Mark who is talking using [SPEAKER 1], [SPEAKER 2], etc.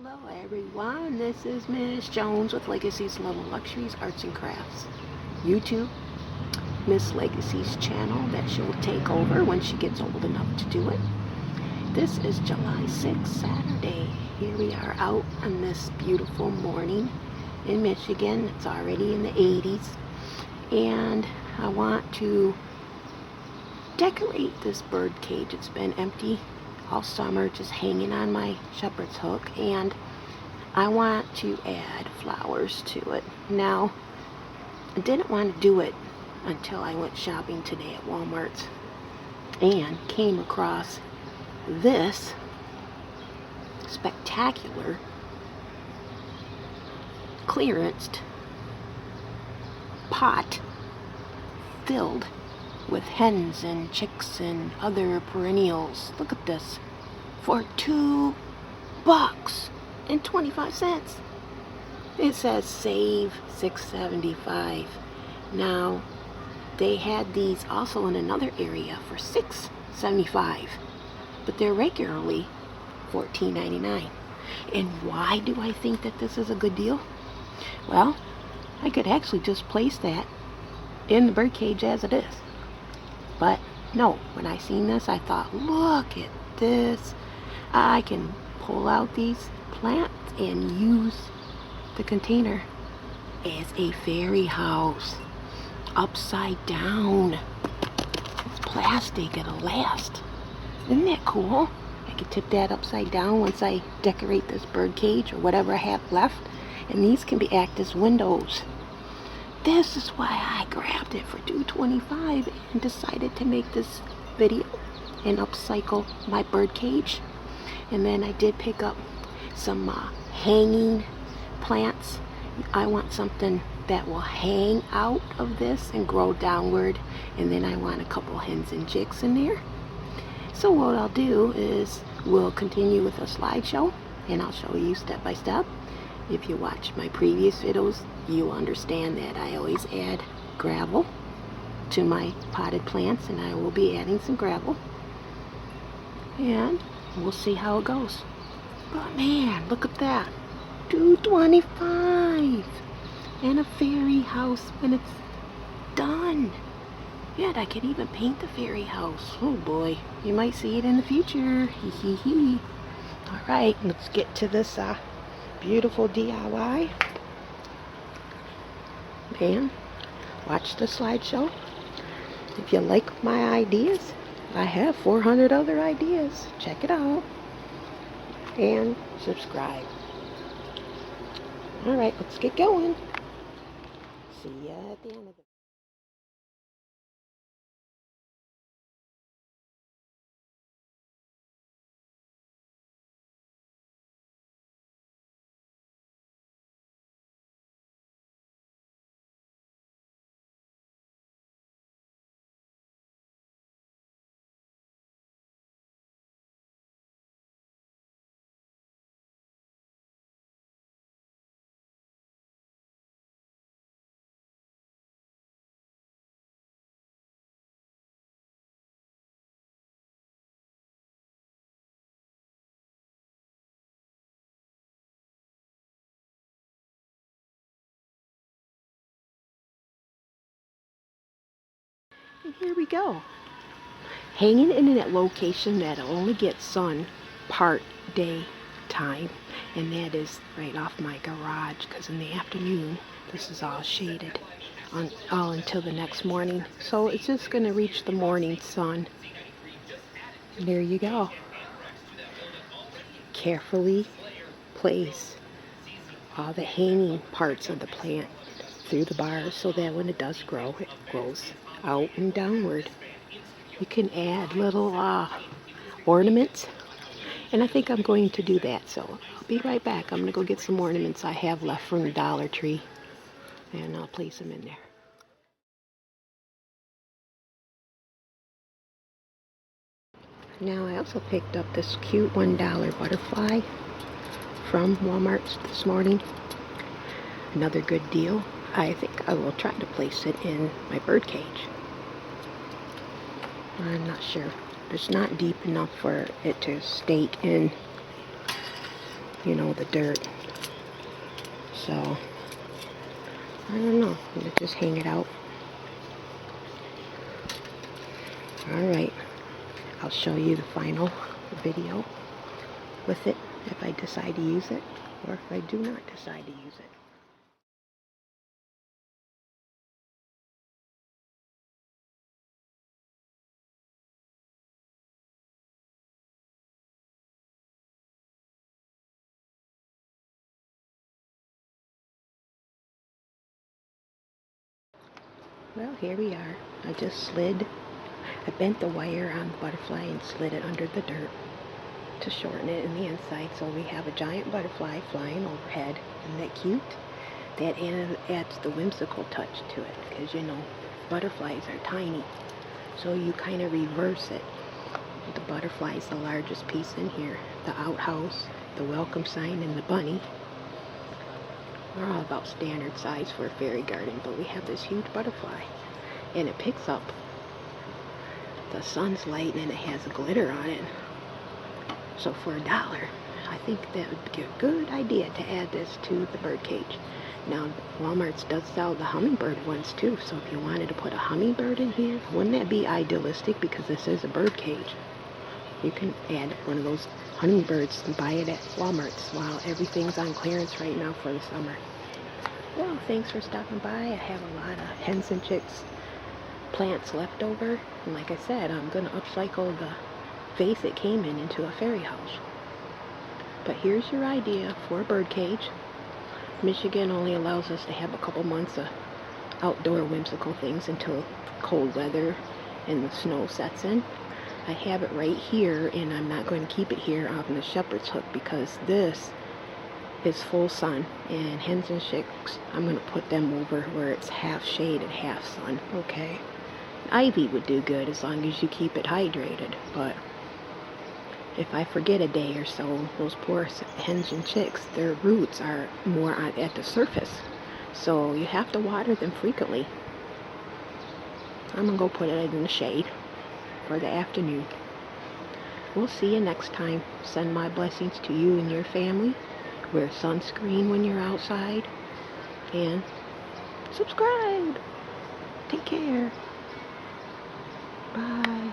[SPEAKER 1] Hello everyone, this is Miss Jones with Legacy's Little Luxuries Arts and Crafts YouTube. Miss Legacy's channel that she'll take over when she gets old enough to do it. This is July 6th, Saturday. Here we are out on this beautiful morning in Michigan. It's already in the 80s. And I want to decorate this bird cage. It's been empty all summer, just hanging on my shepherd's hook, and I want to add flowers to it. Now, I didn't want to do it until I went shopping today at Walmart and came across this spectacular clearanced pot filled with hens and chicks and other perennials. Look at this, for $2.25. It says save $6.75. Now they had these also in another area for $6.75, but they're regularly $14.99. And why do I think that this is a good deal? Well, I could actually just place that in the birdcage as it is. But no, when I seen this, I thought, look at this. I can pull out these plants and use the container as a fairy house. Upside down. It's plastic, it'll last. Isn't that cool? I can tip that upside down once I decorate this bird cage or whatever I have left. And these can act as windows. This is why I grabbed it for $2.25 and decided to make this video and upcycle my bird cage. And then I did pick up some hanging plants. I want something that will hang out of this and grow downward. And then I want a couple hens and chicks in there. So what I'll do is we'll continue with a slideshow and I'll show you step by step. If you watch my previous videos, you'll understand that I always add gravel to my potted plants, and I will be adding some gravel. And we'll see how it goes. But man, look at that. $2.25 and a fairy house when it's done. Yet I can even paint the fairy house. Oh boy, you might see it in the future. Hee hee hee. Alright, let's get to this beautiful DIY. And watch the slideshow. If you like my ideas, I have 400 other ideas. Check it out. And subscribe. Alright, let's get going. See ya at the end of it. And here we go. Hanging in a location that'll only get sun part day time, and that is right off my garage, because in the afternoon this is all shaded all until the next morning. So it's just going to reach the morning sun. And there you go. Carefully place all the hanging parts of the plant through the bars so that when it does grow, it grows out and downward. You can add little ornaments, and I think I'm going to do that, so I'll be right back. I'm going to go get some ornaments I have left from the Dollar Tree, and I'll place them in there. Now I also picked up this cute $1 butterfly from Walmart this morning. Another good deal. I think I will try to place it in my bird cage. I'm not sure. It's not deep enough for it to stake in you know, the dirt. So, I don't know. I'm going to just hang it out. Alright. I'll show you the final video with it if I decide to use it, or if I do not decide to use it. Well, here we are. I bent the wire on the butterfly and slid it under the dirt to shorten it in the inside, so we have a giant butterfly flying overhead. Isn't that cute? That adds the whimsical touch to it, because you know, butterflies are tiny, so you kind of reverse it. The butterfly is the largest piece in here. The outhouse, the welcome sign, and the bunny are all about standard size for a fairy garden, but we have this huge butterfly, and it picks up the sun's light and it has glitter on it. So for $1, I think that would be a good idea to add this to the birdcage. Now, Walmart's does sell the hummingbird ones too, so if you wanted to put a hummingbird in here, wouldn't that be idealistic, because this is a birdcage? You can add one of those hummingbirds and buy it at Walmart's while everything's on clearance right now for the summer. Well, thanks for stopping by. I have a lot of hens and chicks plants left over, and like I said, I'm going to upcycle the vase it came in into a fairy house. But here's your idea for a birdcage. Michigan only allows us to have a couple months of outdoor whimsical things until cold weather and the snow sets in. I have it right here, and I'm not going to keep it here on the shepherd's hook, because this is full sun, and hens and chicks, I'm going to put them over where it's half shade and half sun. Okay, ivy would do good as long as you keep it hydrated, but if I forget a day or so, those poor hens and chicks, their roots are more at the surface, so you have to water them frequently. I'm going to go put it in the shade for the afternoon. We'll see you next time. Send my blessings to you and your family. Wear sunscreen when you're outside. And subscribe. Take care. Bye.